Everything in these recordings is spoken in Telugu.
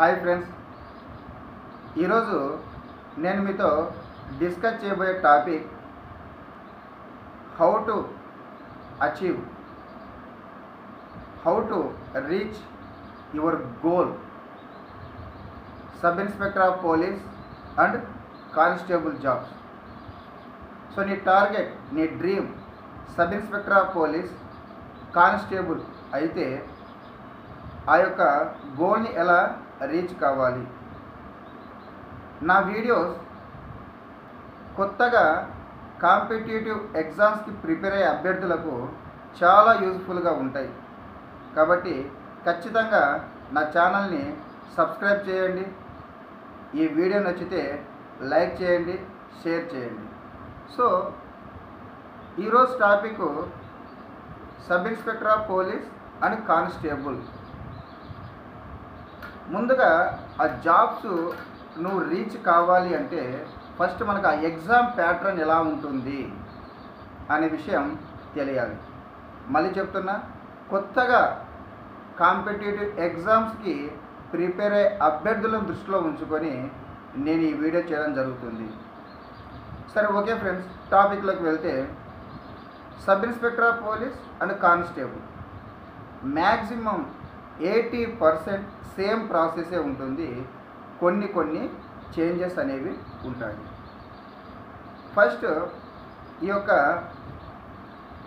హాయ్ ఫ్రెండ్స్, ఈరోజు నేను మీతో డిస్కస్ చేయబోయే topic how to achieve how to reach your goal sub inspector of police and constable jobs. So నీ టార్గెట్, నీ dream sub inspector of police, constable అయితే ఆ యొక్క గోల్ని ఎలా రీచ్ కావాలి? నా వీడియోస్ కొత్తగా కాంపిటేటివ్ ఎగ్జామ్స్కి ప్రిపేర్ అయ్యే అభ్యర్థులకు చాలా యూజ్ఫుల్గా ఉంటాయి. కాబట్టి ఖచ్చితంగా నా ఛానల్ని సబ్స్క్రైబ్ చేయండి. ఈ వీడియో నచ్చితే లైక్ చేయండి, షేర్ చేయండి. సో ఈరోజు topic sub inspector of police and constable. ముందుగా ఆ జాబ్స్ నువ్వు రీచ్ కావాలి అంటే ఫస్ట్ మనకు ఆ ఎగ్జామ్ ప్యాటర్న్ ఎలా ఉంటుంది అనే విషయం తెలియాలి. మళ్ళీ చెప్తున్నా, కొత్తగా కాంపిటేటివ్ ఎగ్జామ్స్కి ప్రిపేర్ అయ్యే అభ్యర్థులను దృష్టిలో ఉంచుకొని నేను ఈ వీడియో చేయడం జరుగుతుంది. సరే, ఓకే ఫ్రెండ్స్, టాపిక్లోకి వెళ్తే sub inspector of police and constable maximum 80% same ప్రాసెసే ఉంటుంది. కొన్ని చేంజెస్ అనేవి ఉంటాయి. ఫస్ట్, ఈ యొక్క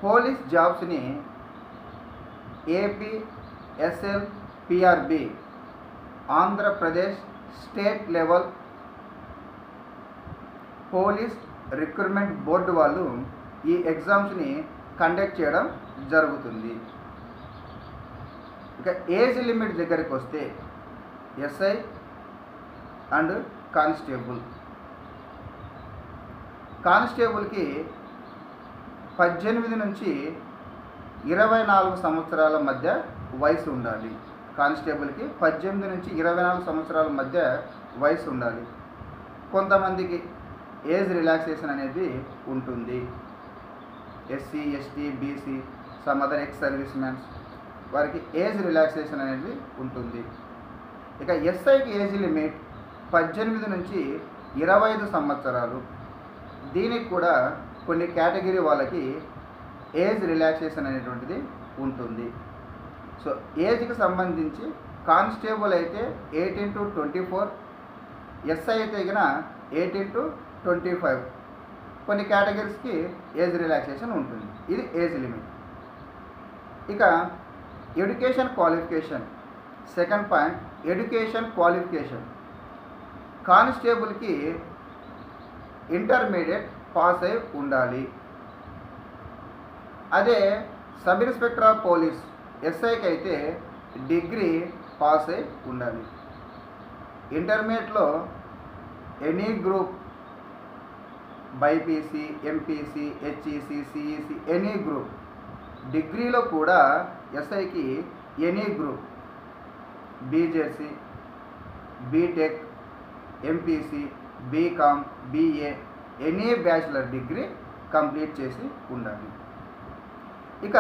పోలీస్ జాబ్స్ని AP, SL, PRB, Andhra Pradesh state level police recruitment board వాళ్ళు ఈ ఎగ్జామ్స్ని కండక్ట్ చేయడం జరుగుతుంది. ఇక ఏజ్ లిమిట్ దగ్గరికి వస్తే ఎస్ఐ అండ్ కానిస్టేబుల్కి 18 నుంచి 24 సంవత్సరాల మధ్య వయసు ఉండాలి. కానిస్టేబుల్కి 18 నుంచి 24 సంవత్సరాల మధ్య వయసు ఉండాలి. కొంతమందికి ఏజ్ రిలాక్సేషన్ అనేది ఉంటుంది. SC, ST, BC, some other ex service man's, వారికి ఏజ్ రిలాక్సేషన్ అనేది ఉంటుంది. ఇక ఎస్ఐకి ఏజ్ లిమిట్ 18 నుంచి 25 సంవత్సరాలు. దీనికి కూడా కొన్ని కేటగిరీ వాళ్ళకి ఏజ్ రిలాక్సేషన్ అనేటువంటిది ఉంటుంది. సో ఏజ్కి సంబంధించి కానిస్టేబుల్ అయితే 18 to 24, ఎస్ఐ అయితే కనుక 18 to 25. కొన్ని కేటగిరీస్కి ఏజ్ రిలాక్సేషన్ ఉంటుంది. ఇది ఏజ్ లిమిట్. ఇక education qualification, second point, education qualification. కానిస్టేబుల్కి ఇంటర్మీడియట్ పాస్ అయి ఉండాలి. అదే సబ్ ఇన్స్పెక్టర్ ఆఫ్ పోలీస్ ఎస్ఐకి అయితే డిగ్రీ పాస్ అయి ఉండాలి. ఇంటర్మీడియట్లో any group, BiPC, MPC, HEC, CEC, any group. డిగ్రీలో కూడా ఎస్ఐకి any group, BJC, BTech, MPC, BCom, BA, any bachelor degree complete చేసి ఉండాలి. ఇక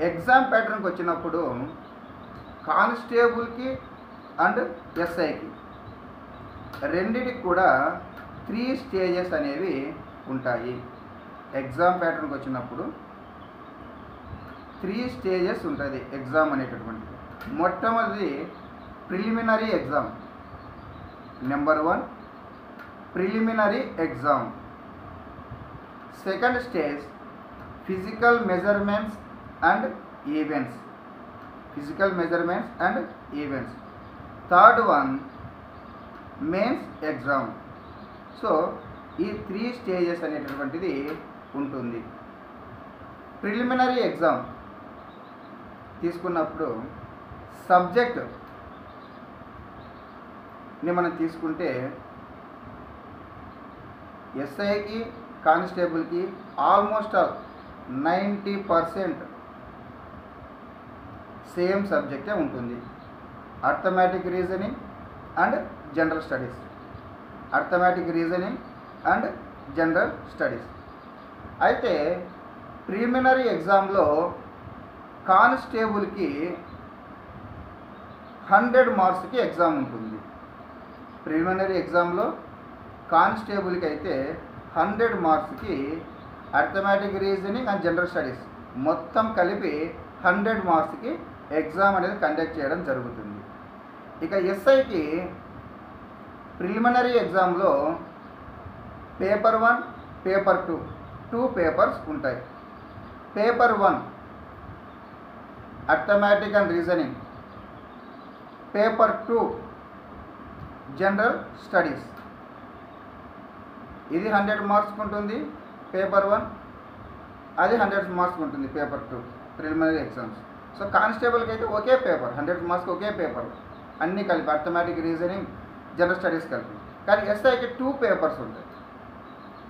ఎగ్జామ్ ప్యాటర్న్కి వచ్చినప్పుడు కానిస్టేబుల్కి అండ్ ఎస్ఐకి రెండిటికి కూడా 3 స్టేజెస్ అనేవి ఉంటాయి. ఎగ్జామ్ ప్యాటర్న్కి వచ్చినప్పుడు 3 స్టేజెస్ ఉంటుంది ఎగ్జామ్ అనేటటువంటిది. మొట్టమొదటి preliminary exam. Number 1 preliminary exam. Second stage physical measurements and events. Third one mains exam. So ఈ 3 స్టేజెస్ అనేటటువంటిది ఉంటుంది. ప్రిలిమినరీ ఎగ్జామ్ తీసుకున్నప్పుడు సబ్జెక్ట్ని మనం తీసుకుంటే ఎస్ఐకి, కానిస్టేబుల్కి ఆల్మోస్ట్ 90% సేమ్ సబ్జెక్టే ఉంటుంది. Arithmetic reasoning and general studies. అయితే ప్రిలిమినరీ ఎగ్జామ్లో కానిస్టేబుల్కి 100 మార్క్స్కి ఎగ్జామ్ ఉంటుంది. ప్రిలిమినరీ ఎగ్జామ్లో కానిస్టేబుల్కి అయితే 100 మార్క్స్కి arithmetic, reasoning and general studies మొత్తం కలిపి 100 మార్క్స్కి ఎగ్జామ్ అనేది కండక్ట్ చేయడం జరుగుతుంది. ఇక ఎస్ఐకి ప్రిలిమినరీ ఎగ్జామ్లో పేపర్ 1, పేపర్ 2 2 పేపర్స్ ఉంటాయి. Paper 1 arithmetic and reasoning, paper 2 general studies. ఇది 100 మార్క్స్కి ఉంటుంది పేపర్ 1, అది 100 మార్క్స్కి ఉంటుంది పేపర్ 2 ప్రిలిమినరీ ఎగ్జామ్స్. సో కానిస్టేబుల్కి అయితే ఒకే పేపర్, 100 మార్క్స్కి ఒకే పేపర్ అన్నీ కలిపి, అర్థమెటిక్, రీజనింగ్, జనరల్ స్టడీస్ కలిపి. కానీ ఎస్ఐకి 2 పేపర్స్ ఉంటాయి.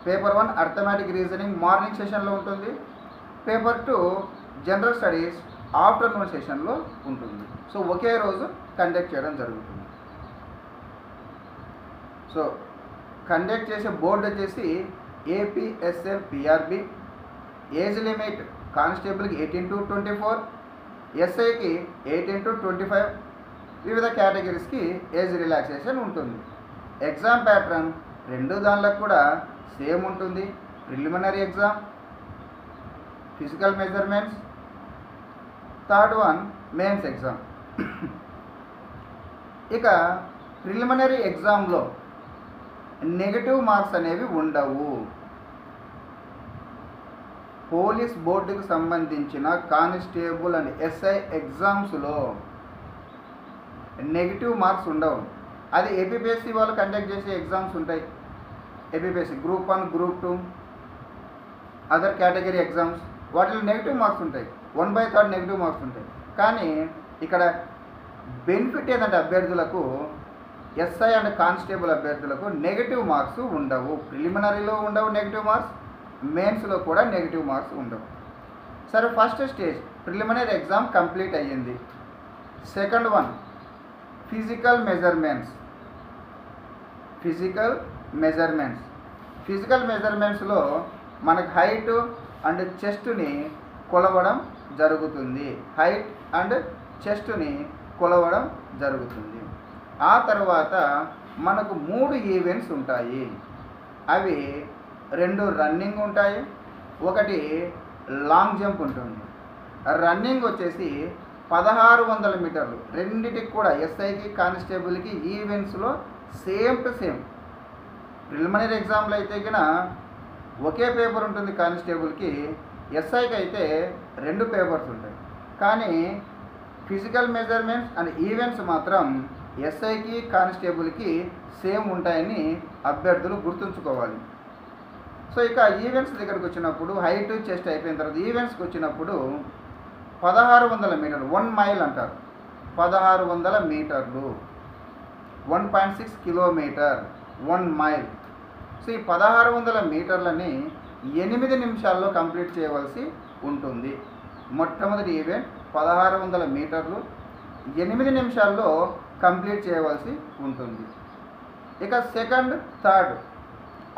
పేపర్ 1 అర్థమెటిక్, రీజనింగ్ మార్నింగ్ సెషన్లో ఉంటుంది. పేపర్ 2 జనరల్ స్టడీస్ ఆఫ్టర్నూన్ సెషన్లో ఉంటుంది. సో ఒకే రోజు కండక్ట్ చేయడం జరుగుతుంది. సో కండక్ట్ చేసే బోర్డు వచ్చేసి APSL-PRB. ఏజ్ లిమిట్ కానిస్టేబుల్కి 18 to 24, ఎస్ఐకి 18 to 25. వివిధ కేటగిరీస్కి ఏజ్ రిలాక్సేషన్ ఉంటుంది. ఎగ్జామ్ ప్యాటర్న్ రెండు దానిలకు కూడా సేమ్ ఉంటుంది. Preliminary exam, physical measurements, third one mains exam. ఇక ప్రిలిమినరీ ఎగ్జామ్లో నెగటివ్ మార్క్స్ అనేవి ఉండవు. పోలీస్ బోర్డుకు సంబంధించిన కానిస్టేబుల్ అండ్ ఎస్ఐ ఎగ్జామ్స్లో నెగిటివ్ మార్క్స్ ఉండవు. అది ఏపీపీఎస్సీ వాళ్ళు కండక్ట్ చేసే ఎగ్జామ్స్ ఉంటాయి. APPSC group 1, group 2, other category exams, వాటిలో నెగిటివ్ మార్క్స్ ఉంటాయి. 1/3 నెగిటివ్ మార్క్స్ ఉంటాయి. కానీ ఇక్కడ బెనిఫిట్ ఏంటంటే అభ్యర్థులకు, ఎస్ఐ అండ్ కానిస్టేబుల్ అభ్యర్థులకు నెగిటివ్ మార్క్స్ ఉండవు. ప్రిలిమినరీలో ఉండవు నెగిటివ్ మార్క్స్, మెయిన్స్లో కూడా నెగిటివ్ మార్క్స్ ఉండవు. సరే, first stage preliminary exam complete అయ్యింది. Second one physical measurements. Physical మెజర్మెంట్స్లో మనకు హైట్ అండ్ చెస్ట్ని కొలవడం జరుగుతుంది. హైట్ అండ్ చెస్ట్ని కొలవడం జరుగుతుంది. ఆ తర్వాత మనకు 3 ఈవెంట్స్ ఉంటాయి. అవి 2 రన్నింగ్ ఉంటాయి, 1 లాంగ్ జంప్ ఉంటుంది. రన్నింగ్ వచ్చేసి 1600 మీటర్లు. రెండిటికి కూడా ఎస్ఐకి, కానిస్టేబుల్కి ఈవెంట్స్లో సేమ్ టు సేమ్. ప్రిలిమినరీ ఎగ్జామ్లో అయితే కన్నా ఒకే పేపర్ ఉంటుంది కానిస్టేబుల్కి, ఎస్ఐకి అయితే 2 పేపర్స్ ఉంటాయి. కానీ ఫిజికల్ మెజర్మెంట్స్ అండ్ ఈవెంట్స్ మాత్రం ఎస్ఐకి, కానిస్టేబుల్కి సేమ్ ఉంటాయని అభ్యర్థులు గుర్తుంచుకోవాలి. సో ఇక ఈవెంట్స్ దగ్గరకు వచ్చినప్పుడు హైట్, చెస్ట్ అయిపోయిన తర్వాత ఈవెంట్స్కి వచ్చినప్పుడు 1600 మీటర్లు, 1 మైల్ అంటారు. 1600 మీటర్లు, 1.6 కిలోమీటర్, 1 మైల్. సో ఈ 1600 మీటర్లని 8 నిమిషాల్లో కంప్లీట్ చేయవలసి ఉంటుంది. మొట్టమొదటి ఈవెంట్ 1600 మీటర్లు 8 నిమిషాల్లో కంప్లీట్ చేయవలసి ఉంటుంది. ఇక సెకండ్, థర్డ్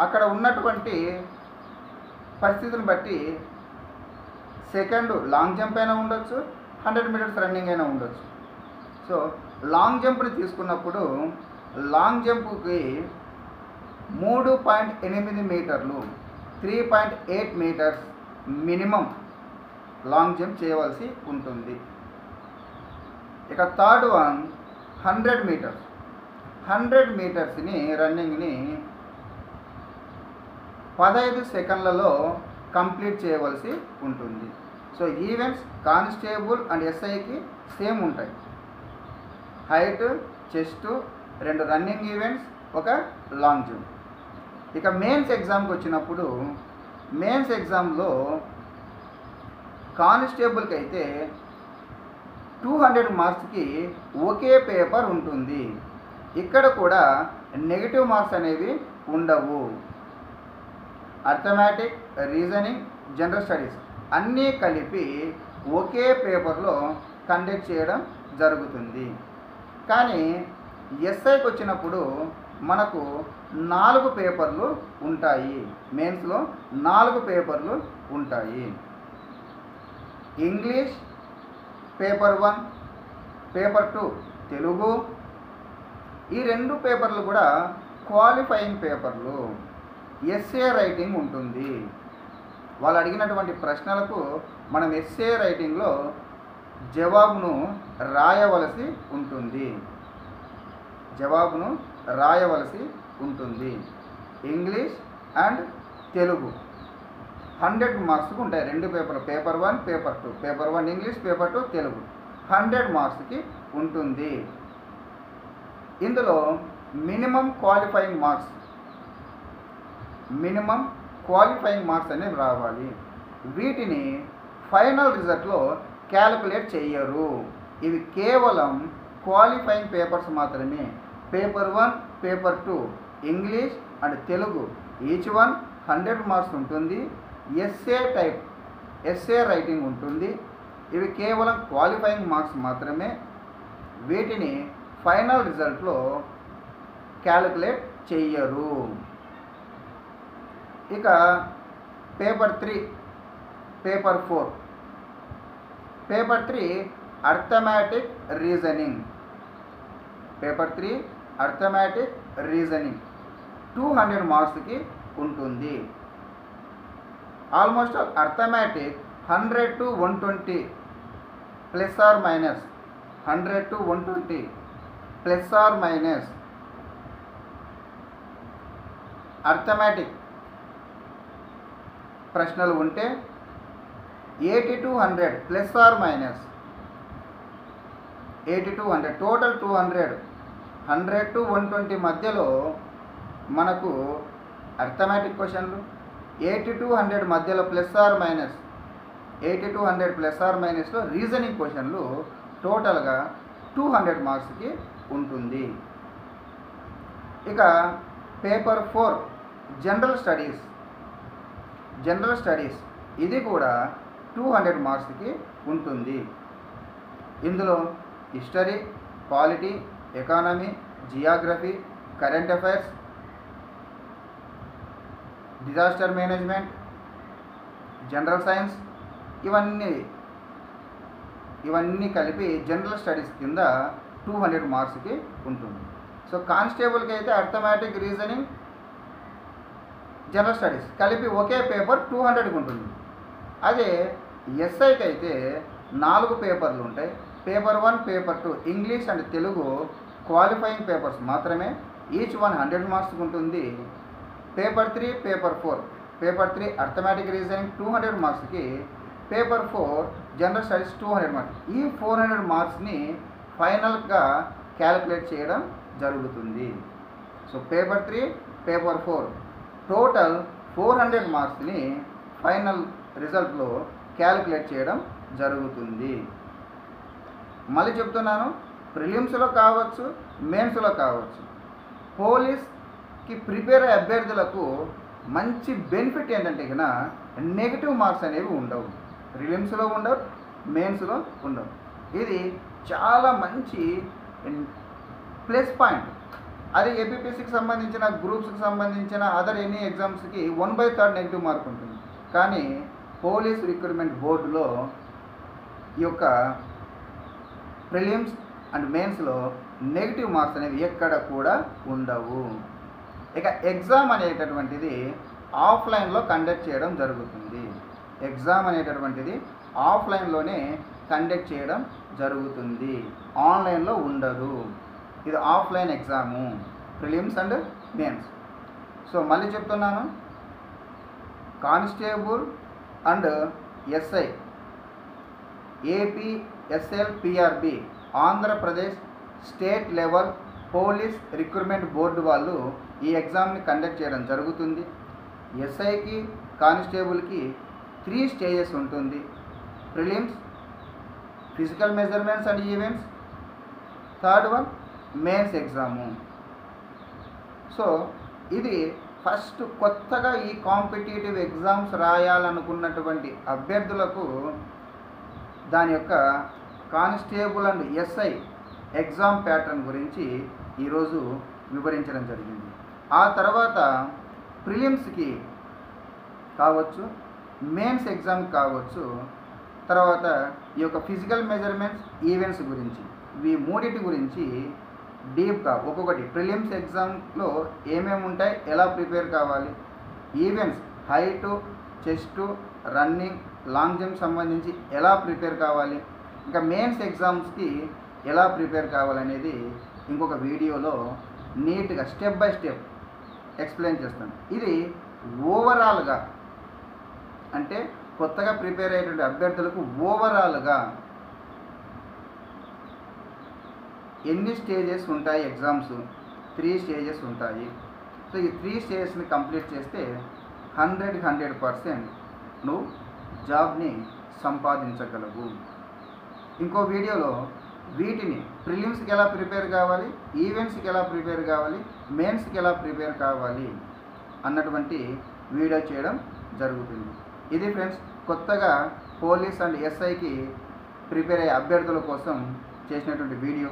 అక్కడ ఉన్నటువంటి పరిస్థితిని బట్టి సెకండ్ లాంగ్ జంప్ అయినా ఉండొచ్చు, 100 మీటర్స్ రన్నింగ్ అయినా ఉండొచ్చు. సో లాంగ్ జంప్ని తీసుకున్నప్పుడు లాంగ్ జంప్కి 3.8 మీటర్లు, 3.8 మీటర్స్ మినిమం లాంగ్ జంప్ చేయవలసి ఉంటుంది. ఇక థర్డ్ వన్ 100 మీటర్స్. 100 మీటర్స్ని రన్నింగ్ని 15 సెకండ్లలో కంప్లీట్ చేయవలసి ఉంటుంది. సో ఈవెంట్స్ కానిస్టేబుల్ అండ్ ఎస్ఐకి సేమ్ ఉంటాయి. Height, chest, 2 running events, 1 long jump. ఇక మెయిన్స్ ఎగ్జామ్కి వచ్చినప్పుడు మెయిన్స్ ఎగ్జామ్లో కానిస్టేబుల్కి అయితే 200 మార్క్స్కి ఒకే పేపర్ ఉంటుంది. ఇక్కడ కూడా నెగిటివ్ మార్క్స్ అనేవి ఉండవు. అర్థమెటిక్, రీజనింగ్, జనరల్ స్టడీస్ అన్నీ కలిపి ఒకే పేపర్లో కండక్ట్ చేయడం జరుగుతుంది. కానీ ఎస్ఐకి వచ్చినప్పుడు మనకు 4 పేపర్లు ఉంటాయి. మెయిన్స్లో 4 పేపర్లు ఉంటాయి. English paper 1, paper 2 Telugu. ఈ 2 పేపర్లు కూడా క్వాలిఫైయింగ్ పేపర్లు. ఎస్ఏ రైటింగ్ ఉంటుంది. వాళ్ళు అడిగినటువంటి ప్రశ్నలకు మనం ఎస్ఏ రైటింగ్లో జవాబును రాయవలసి ఉంటుంది. ఇంగ్లీష్ అండ్ తెలుగు 100 మార్క్స్కి ఉంటాయి. 2 పేపర్లు, paper 1, paper 2. Paper 1 English, paper 2 Telugu. 100 మార్క్స్కి ఉంటుంది. ఇందులో మినిమం క్వాలిఫైయింగ్ మార్క్స్ అనేవి రావాలి. వీటిని ఫైనల్ రిజల్ట్లో క్యాలిక్యులేట్ చేయరు. ఇవి కేవలం క్వాలిఫైయింగ్ పేపర్స్ మాత్రమే. Paper 1, paper 2 English and Telugu each one 100 marks ఉంటుంది. ఎస్ఏ రైటింగ్ ఉంటుంది. ఇవి కేవలం క్వాలిఫైయింగ్ మార్క్స్ మాత్రమే. వీటిని ఫైనల్ రిజల్ట్లో క్యాలిక్యులేట్ చెయ్యరు. ఇక paper 3, paper 4. Paper 3 arithmetic reasoning. Paper 3 arithmetic reasoning 200 మార్క్స్కి ఉంటుంది. Almost arithmetic 100 to 120 plus or minus 100 to 120 plus or minus arithmetic ప్రశ్నలు ఉంటే 80 to 100 plus or minus 80 to 100 total 200. 100 to 120 మధ్యలో మనకు అర్థమెటిక్ క్వశ్చన్లు, 80 to 100 మధ్యలో plus or minus 80 to 100 plus or మైనస్లో రీజనింగ్ క్వశ్చన్లు టోటల్గా 200 మార్క్స్కి ఉంటుంది. ఇక పేపర్ 4 జనరల్ స్టడీస్ ఇది కూడా 200 మార్క్స్కి ఉంటుంది. ఇందులో history, polity, economy, Geography, current affairs, disaster management, general science ఇవన్నీ కలిపి జనరల్ స్టడీస్ కింద 200 మార్క్స్కి ఉంటుంది. సో కానిస్టేబుల్కి అయితే అర్థమెటిక్, రీజనింగ్, జనరల్ స్టడీస్ కలిపి ఒకే పేపర్ 200కి ఉంటుంది. అదే ఎస్ఐకి అయితే 4 పేపర్లు ఉంటాయి. Paper 1, paper 2 English and Telugu qualifying papers మాత్రమే. ఈచ్ వన్ 100 మార్క్స్కి ఉంటుంది. Paper 3, paper 4. Paper 3 arithmetic, reasoning 200 మార్క్స్కి. Paper 4 general studies 200 marks. ఈ 400 మార్క్స్ని ఫైనల్గా క్యాలిక్యులేట్ చేయడం జరుగుతుంది. సో పేపర్ 3, పేపర్ 4 టోటల్ 400 మార్క్స్ని ఫైనల్ రిజల్ట్లో క్యాలిక్యులేట్ చేయడం జరుగుతుంది. మళ్ళీ చెప్తున్నాను, ప్రిలిమ్స్లో కావచ్చు, మెయిన్స్లో కావచ్చు, పోలీస్కి ప్రిపేర్ అయ్యే అభ్యర్థులకు మంచి బెనిఫిట్ ఏంటంటే కన్నా నెగిటివ్ మార్క్స్ అనేవి ఉండవు. ప్రిలిమ్స్లో ఉండవు, మెయిన్స్లో ఉండవు. ఇది చాలా మంచి ప్లస్ పాయింట్. అది ఏపీపీఎస్సికి సంబంధించిన, గ్రూప్స్కి సంబంధించిన అదర్ ఎనీ ఎగ్జామ్స్కి 1/3 నెగిటివ్ మార్క్ ఉంటుంది. కానీ పోలీస్ రిక్రూట్మెంట్ బోర్డులో ఈ యొక్క ప్రిలిమ్స్ అండ్ మెయిన్స్లో నెగిటివ్ మార్క్స్ అనేవి ఎక్కడ కూడా ఉండవు. ఇక ఎగ్జామ్ అనేటటువంటిది ఆఫ్లైన్లో కండక్ట్ చేయడం జరుగుతుంది. ఆఫ్లైన్లోనే కండక్ట్ చేయడం జరుగుతుంది, ఆన్లైన్లో ఉండదు. ఇది offline exam, prelims and mains. So మళ్ళీ చెప్తున్నాను, constable and SI APSLPRB Andhra Pradesh state level police recruitment board వాళ్ళు ఈ ఎగ్జామ్ని కండక్ట్ చేయడం జరుగుతుంది. ఎస్ఐకి, కానిస్టేబుల్కి 3 స్టేజెస్ ఉంటుంది. Prelims, physical measurements and events, third one mains exam. So ఇది ఫస్ట్ కొత్తగా ఈ కాంపిటేటివ్ ఎగ్జామ్స్ రాయాలనుకున్నటువంటి అభ్యర్థులకు దాని యొక్క constable and SI exam pattern గురించి ఈరోజు వివరించడం జరిగింది. ఆ తర్వాత ప్రిలిమ్స్కి కావచ్చు, మెయిన్స్ ఎగ్జామ్ కావచ్చు, తర్వాత ఈ యొక్క ఫిజికల్ మెజర్మెంట్స్, ఈవెంట్స్ గురించి ఈ మూడింటి గురించి డీప్గా ఒక్కొక్కటి ప్రిలిమ్స్ ఎగ్జామ్లో ఏమేమి ఉంటాయి, ఎలా ప్రిపేర్ కావాలి, events height, chest, running, long jump సంబంధించి ఎలా ప్రిపేర్ కావాలి, ఇంకా మెయిన్స్ ఎగ్జామ్స్కి ఎలా ప్రిపేర్ కావాలనేది ఇంకొక వీడియోలో నీట్గా స్టెప్ బై స్టెప్ ఎక్స్ప్లెయిన్ చేస్తాను. ఇది ఓవరాల్గా అంటే కొత్తగా ప్రిపేర్ అయ్యేటువంటి అభ్యర్థులకు ఓవరాల్గా ఎన్ని స్టేజెస్ ఉంటాయి ఎగ్జామ్స్, 3 స్టేజెస్ ఉంటాయి. సో ఈ 3 స్టేజెస్ని కంప్లీట్ చేస్తే 100% నువ్వు జాబ్ని సంపాదించగలవు. ఇంకో వీడియోలో వీటిని ప్రిలిమ్స్కి ఎలా ప్రిపేర్ కావాలి, ఈవెంట్స్కి ఎలా ప్రిపేర్ కావాలి, మెయిన్స్కి ఎలా ప్రిపేర్ కావాలి అన్నటువంటి వీడియో చేయడం జరుగుతుంది. ఇది ఫ్రెండ్స్ కొత్తగా పోలీస్ అండ్ ఎస్ఐకి ప్రిపేర్ అయ్యే అభ్యర్థుల కోసం చేసినటువంటి వీడియో.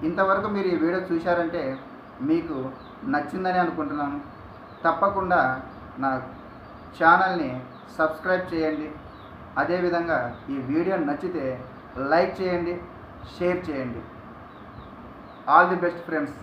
ఇంతవరకు మీరు ఈ వీడియో చూశారంటే మీకు నచ్చిందని అనుకుంటున్నాను. తప్పకుండా నా ఛానల్ని సబ్స్క్రైబ్ చేయండి. అదేవిధంగా ఈ వీడియో నచ్చితే లైక్ చేయండి, షేర్ చేయండి. All the best friends.